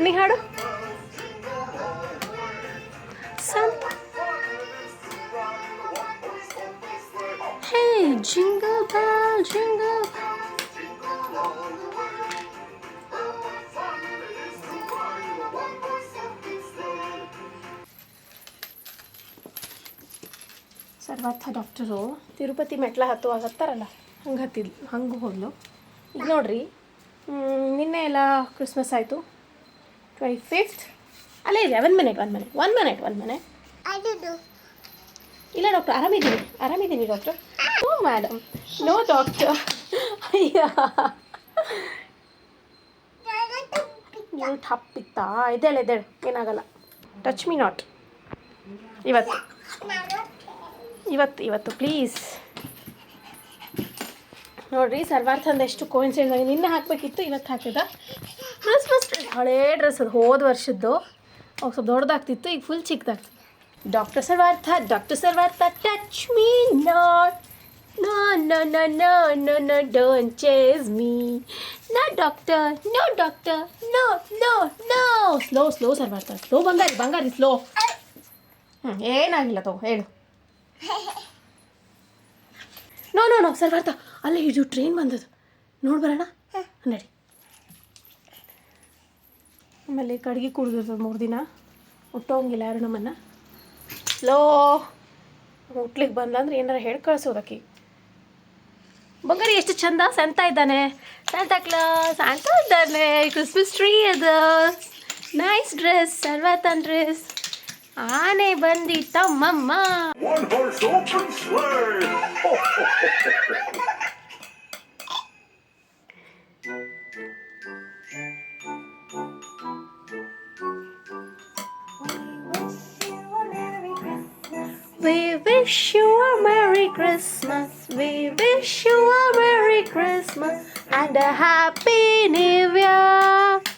ನೀ ಹಾಡು ಸಂತ ಹೇ jingle bell jingle Sarvartha doctor Tirupati ಮೆಟ್ಲ ಹತ್ತುವಾಗ ಹತ್ತಾರಲ್ಲ ಹಂಗೆ ಹೋದ್ಲು. ಈಗ ನೋಡ್ರಿ, ನಿನ್ನೆ ಎಲ್ಲ ಕ್ರಿಸ್ಮಸ್ ಆಯಿತು. 25th ಅಲ್ಲೇ ಇದೆ. ಒನ್ ಮಿನಿಟ್ ಇಲ್ಲ ಡಾಕ್ಟರ್, ಆರಾಮಿದ್ದೀನಿ ಡಾಕ್ಟರ್. ಓ ಮೇಡಮ್, ನೋ ಡಾಕ್ಟರ್. ಅಯ್ಯ ನೀವು ತಪ್ಪಿತ್ತಾ? ಎದ್ದೇಳು, ಏನಾಗಲ್ಲ. ಟಚ್ ಮೀ ನಾಟ್ ಇವತ್ತು ಪ್ಲೀಸ್. ನೋಡಿರಿ, ಸರ್ವಾರ್ಥಂದು ಎಷ್ಟು ಕೋಇನ್ಸಿಡೆನ್ಸ್ ಆಗಿ ನಿನ್ನೆ ಹಾಕಬೇಕಿತ್ತು, ಇವತ್ತು ಹಾಕಿದ. ಕ್ರಿಸ್ಮಸ್ ಡ್ರೆಸ್, ಹಳೇ ಡ್ರೆಸ್ ಅದು, ಹೋದ ವರ್ಷದ್ದು. ಅವಾಗ ಸ್ವಲ್ಪ ದೊಡ್ಡದಾಗ್ತಿತ್ತು, ಈಗ ಫುಲ್ ಚಿಕ್ಕದಾಗ್ತಿತ್ತು. Doctor Sarvartha touch me not, no no no no no no don't chase me, no doctor no slow Sarvartha, slow ಬಂಗಾರಿ ಸ್ಲೋ. ಏನಾಗಿಲ್ಲ ತಗೋ, ಹೇಳು. ನೋ ಸರ್ವಾರ್ಥ, ಅಲ್ಲೇ ಇದು ಟ್ರೈನ್ ಬಂದದ್ದು, ನೋಡ್ಬರೋಣ ನಡಿ. ಆಮೇಲೆ ಕಡ್ಗೆ ಕುಡಿದಿರ್ತದೆ 3 ದಿನ, ಹುಟ್ಟೋಂಗಿಲ್ಲ ಯಾರು ನಮ್ಮನ್ನು. ಸ್ಲೋ ಹುಟ್ಲಿಕ್ಕೆ ಬಂದಂದ್ರೆ ಏನಾರ ಹೇಳಿ ಕಳಿಸೋದಕ್ಕೆ. ಬಂಗಾರಿ ಎಷ್ಟು ಚಂದ ಸ್ಯಾಂತಾ ಇದ್ದಾನೆ, ಸ್ಯಾಂತಾ ಇದ್ದಾನೆ, ಕ್ರಿಸ್ಮಸ್ ಟ್ರೀ ಅದು, ನೈಸ್ ಡ್ರೆಸ್, ಸರ್ವಾರ್ಥನ್ ಡ್ರೆಸ್. ಆನೆ ಬಂದಿತ್ತಮ್ಮಮ್ಮ. We wish you a Merry Christmas. We wish you a Merry Christmas and a Happy New Year.